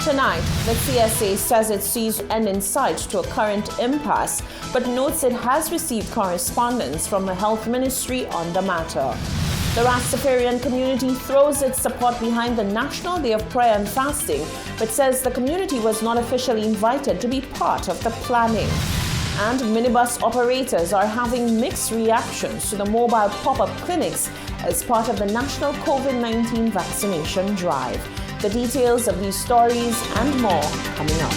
Tonight, the CSA says it sees an end in sight to a current impasse, but notes it has received correspondence from the Health Ministry on the matter. The Rastafarian community throws its support behind the National Day of Prayer and Fasting, but says the community was not officially invited to be part of the planning. And minibus operators are having mixed reactions to the mobile pop-up clinics as part of the national COVID-19 vaccination drive. The details of these stories and more coming up.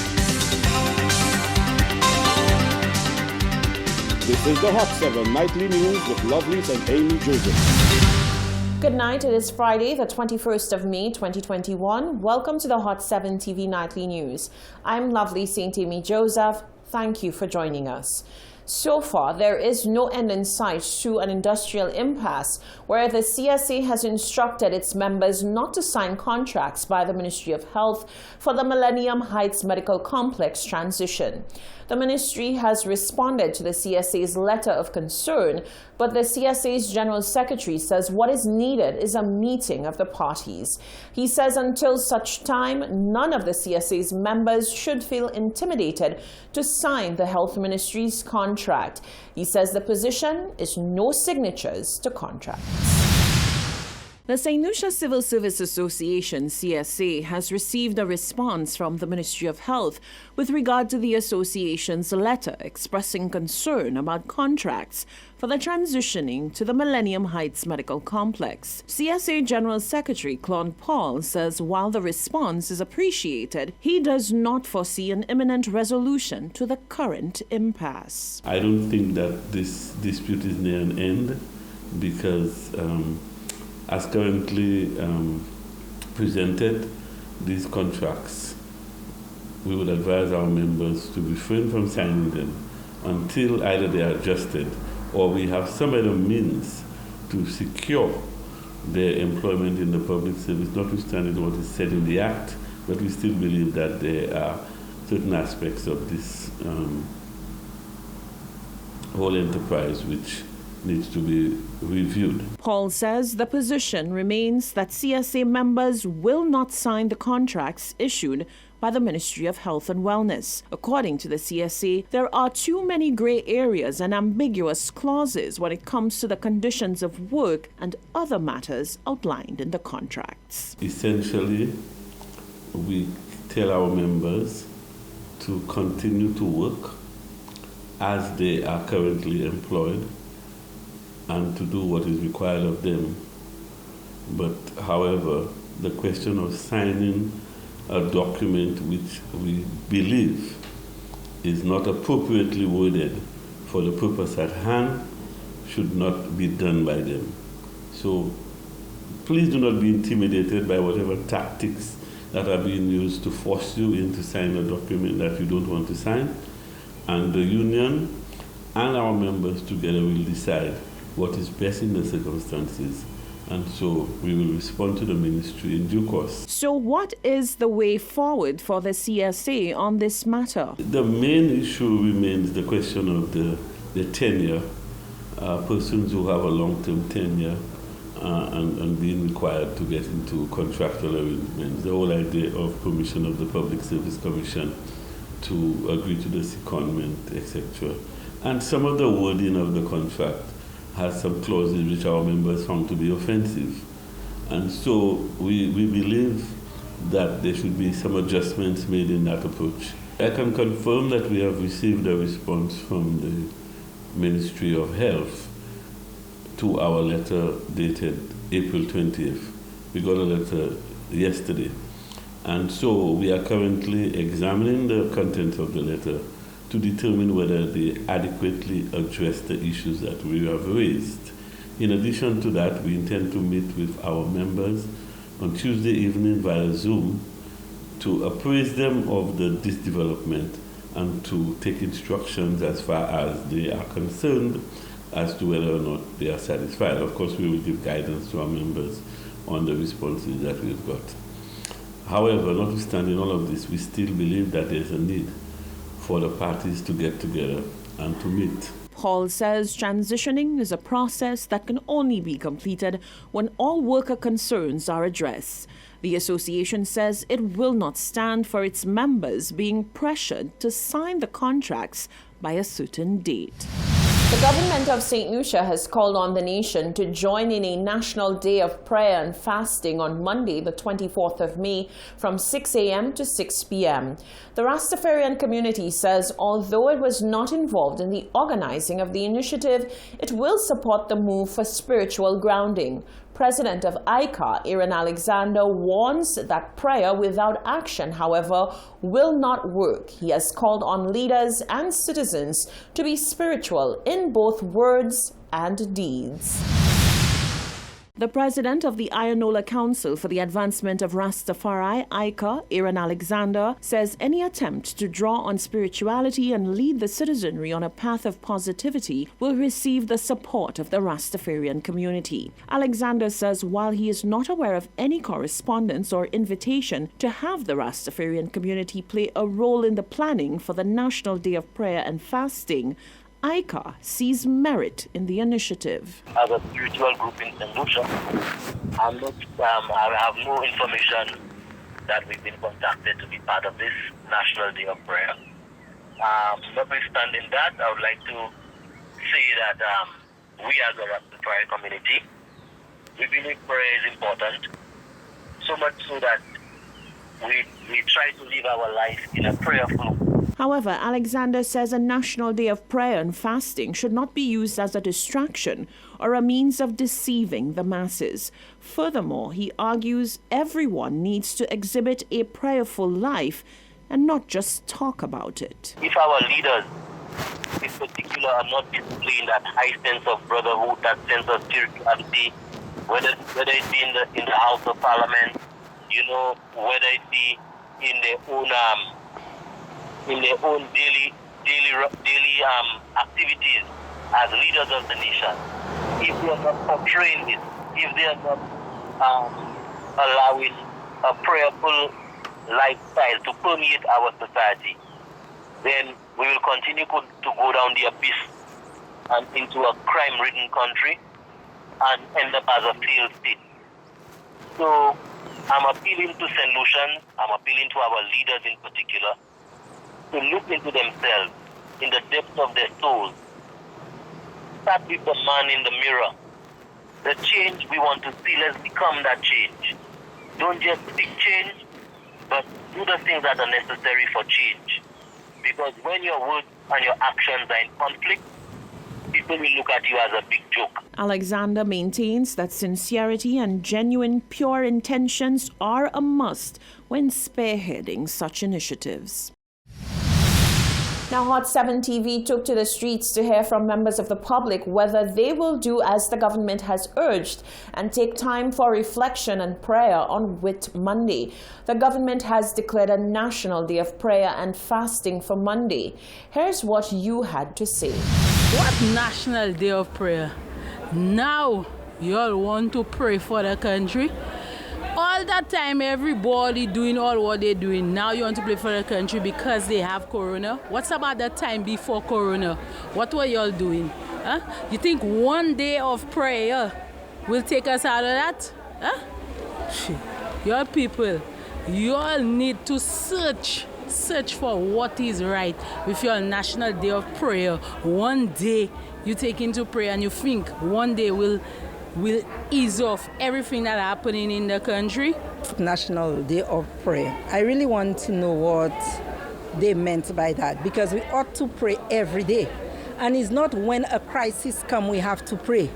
This is the Hot 7 Nightly News with Lovelace and Amy Joseph. Good night. It is Friday, the 21st of May, 2021. Welcome to the Hot 7 TV Nightly News. I'm Lovelace St. Amy Joseph. Thank you for joining us. So far, there is no end in sight to an industrial impasse where the CSA has instructed its members not to sign contracts by the Ministry of Health for the Millennium Heights Medical Complex transition. The ministry has responded to the CSA's letter of concern, but the CSA's General Secretary says what is needed is a meeting of the parties. He says until such time, none of the CSA's members should feel intimidated to sign the Health Ministry's contract. He says the position is no signatures to contracts. The St. Lucia Civil Service Association, CSA, has received a response from the Ministry of Health with regard to the association's letter expressing concern about contracts for the transitioning to the Millennium Heights Medical Complex. CSA General Secretary Claude Paul says while the response is appreciated, he does not foresee an imminent resolution to the current impasse. I don't think that this dispute is near an end because as currently presented, these contracts, we would advise our members to refrain from signing them until either they are adjusted or we have some other means to secure their employment in the public service, notwithstanding what is said in the Act, but we still believe that there are certain aspects of this whole enterprise which needs to be reviewed. Paul says the position remains that CSA members will not sign the contracts issued by the Ministry of Health and Wellness. According to the CSA, there are too many gray areas and ambiguous clauses when it comes to the conditions of work and other matters outlined in the contracts. Essentially, we tell our members to continue to work as they are currently employed and to do what is required of them. But however, the question of signing a document which we believe is not appropriately worded for the purpose at hand should not be done by them. So please do not be intimidated by whatever tactics that are being used to force you into signing a document that you don't want to sign. And the union and our members together will decide what is best in the circumstances, and so we will respond to the ministry in due course. So what is the way forward for the CSA on this matter? The main issue remains the question of the tenure, persons who have a long-term tenure and being required to get into contractual arrangements. The whole idea of permission of the Public Service Commission to agree to the secondment, etc. And some of the wording of the contract has some clauses which our members found to be offensive. And so we believe that there should be some adjustments made in that approach. I can confirm that we have received a response from the Ministry of Health to our letter dated April 20th. We got a letter yesterday. And so we are currently examining the contents of the letter to determine whether they adequately address the issues that we have raised. In addition to that, we intend to meet with our members on Tuesday evening via Zoom to appraise them of this development and to take instructions as far as they are concerned as to whether or not they are satisfied. Of course, we will give guidance to our members on the responses that we've got. However, notwithstanding all of this, we still believe that there's a need for the parties to get together and to meet. Paul says transitioning is a process that can only be completed when all worker concerns are addressed. The association says it will not stand for its members being pressured to sign the contracts by a certain date. The government of St. Lucia has called on the nation to join in a national day of prayer and fasting on Monday, the 24th of May, from 6 a.m. to 6 p.m. The Rastafarian community says although it was not involved in the organizing of the initiative, it will support the move for spiritual grounding. President of ICA, Aaron Alexander, warns that prayer without action, however, will not work. He has called on leaders and citizens to be spiritual in both words and deeds. The president of the Ionola Council for the Advancement of Rastafari, ICA, Aaron Alexander, says any attempt to draw on spirituality and lead the citizenry on a path of positivity will receive the support of the Rastafarian community. Alexander says while he is not aware of any correspondence or invitation to have the Rastafarian community play a role in the planning for the National Day of Prayer and Fasting, ICA sees merit in the initiative. As a spiritual group in St. Lucia, I have no information that we've been contacted to be part of this National Day of Prayer. Notwithstanding that, I would like to say that we as a prayer community, we believe prayer is important, so much so that we try to live our life in a prayerful. However, Alexander says a National Day of Prayer and Fasting should not be used as a distraction or a means of deceiving the masses. Furthermore, he argues everyone needs to exhibit a prayerful life and not just talk about it. If our leaders, in particular, are not displaying that high sense of brotherhood, that sense of spirituality, whether it be in the House of Parliament, whether it be in their own daily activities as leaders of the nation, if they are not portraying this, if they are not allowing a prayerful lifestyle to permeate our society, then we will continue to go down the abyss and into a crime-ridden country and end up as a failed state. So I'm appealing to St. Lucians, I'm appealing to our leaders in particular, to look into themselves, in the depths of their souls. Start with the man in the mirror. The change we want to see, let's become that change. Don't just seek change, but do the things that are necessary for change. Because when your words and your actions are in conflict, people will look at you as a big joke. Alexander maintains that sincerity and genuine, pure intentions are a must when spearheading such initiatives. Now, Hot 7 TV took to the streets to hear from members of the public whether they will do as the government has urged and take time for reflection and prayer on Whit Monday. The government has declared a National Day of Prayer and Fasting for Monday. Here's what you had to say. What National Day of Prayer? Now you all want to pray for the country? All that time, everybody doing all what they're doing. Now you want to pray for the country because they have corona? What's about the time before corona? What were y'all doing? Huh? You think one day of prayer will take us out of that? Huh? Y'all people, y'all need to search for what is right with your National Day of Prayer. One day you take into prayer and you think one day will ease off everything that's happening in the country. National Day of Prayer. I really want to know what they meant by that, because we ought to pray every day. And it's not when a crisis comes we have to pray.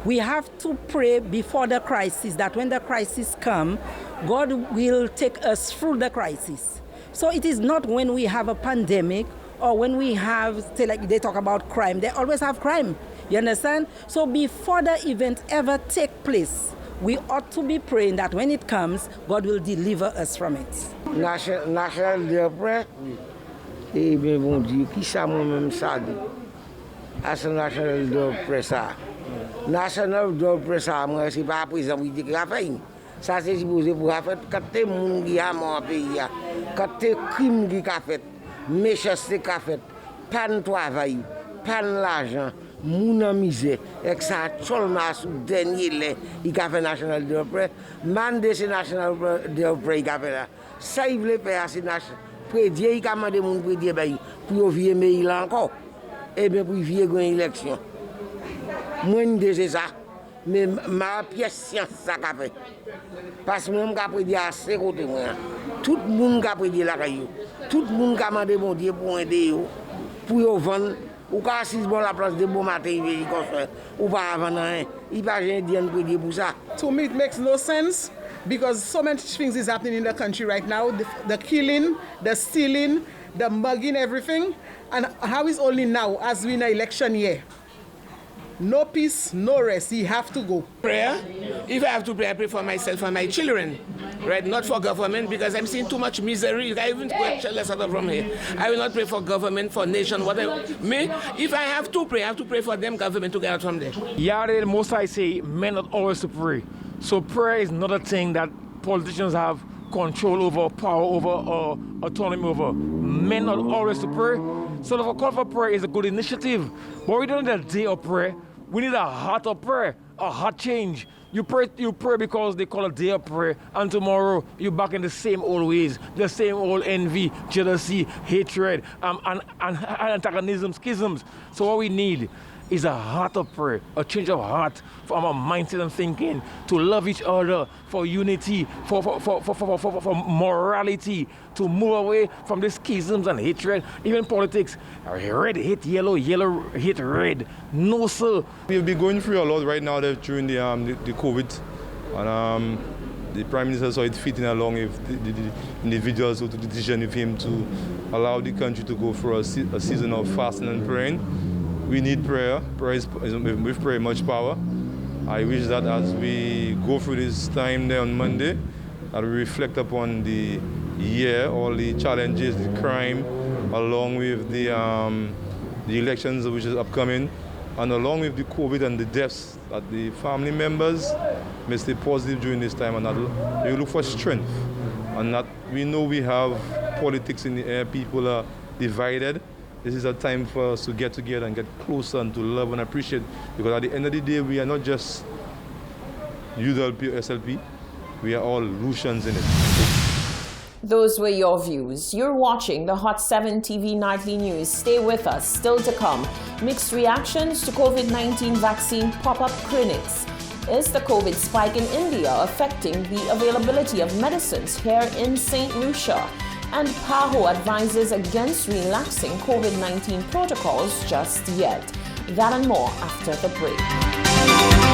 We have to pray before the crisis, that when the crisis comes, God will take us through the crisis. So it is not when we have a pandemic or when we have, say, like they talk about crime, they always have crime. You understand? So before the event ever take place, we ought to be praying that when it comes, God will deliver us from it. National Day of Prayer? Eh bien, bon Dieu, qui ça moi-même ça dit? C'est National Day of Prayer ça. National Day of Prayer ça, moi, c'est pas président qui dit qu'a fait. Ça, c'est supposé pour faire quand t'es moun qui a mon pays, quand t'es crime qui a fait, méchanceté qui a fait, pas de travail, pas de l'argent, moun an mize, ek sa cholma sou denye le, I ka fe National Day of Prayer, mande se National Day of Prayer I ka fe la. Sa I vle pe a se predye, I ka mande moun predye bayi, pou yo vie me il anko, ebe pou vie gwen eleksyon. Mwen de se sa, men ma piyes siyans sa ka fe. Pas mwen ka predye a se kote mwen. Tout moun ka predye la kayo. Tout moun ka mande bon Dieu pour aider yo, pour yo vendre, ou ka assis bon la place de bon matin, il construire, ou pas vendre rien. Il pas rien pour dire pour ça. To me, it makes no sense because so many things is happening in the country right now. The killing, the stealing, the mugging, everything. And how is only now, as we in an election year? No peace, no rest. You have to go. Prayer. If I have to pray, I pray for myself and my children, right? Not for government because I'm seeing too much misery. I even go childless out from here. I will not pray for government, for nation, whatever. Me, if I have to pray for them government to get out from there. Yeah, the most I say, men not always to pray. So prayer is not a thing that politicians have control over, power over, or autonomy over. Men not always to pray. So the call for prayer is a good initiative. But we don't need a day of prayer. We need a heart of prayer, a heart change. You pray because they call a day of prayer, and tomorrow you're back in the same old ways, the same old envy, jealousy, hatred, and antagonism, schisms. So what we need is a heart of prayer, a change of heart from our mindset and thinking, to love each other, for unity, for morality, to move away from the schisms and hatred, even politics. Red hate yellow, yellow hate red. No, sir. We'll be going through a lot right now during the COVID, and the Prime Minister saw it fitting along with the individuals who took the decision with him to allow the country to go through a season of fasting and praying. We need prayer. Prayer is with prayer much power. I wish that as we go through this time there on Monday, that we reflect upon the year, all the challenges, the crime, along with the elections which is upcoming, and along with the COVID and the deaths, that the family members may stay positive during this time, and that they look for strength, and that we know we have politics in the air, people are divided. This is a time for us to get together and get closer and to love and appreciate, because at the end of the day, we are not just UWP or SLP, we are all Lucians in it. Those were your views. You're watching the Hot 7 TV Nightly News. Stay with us. Still to come, mixed reactions to COVID-19 vaccine pop-up clinics. Is the COVID spike in India affecting the availability of medicines here in St. Lucia? And PAHO advises against relaxing COVID-19 protocols just yet. That and more after the break.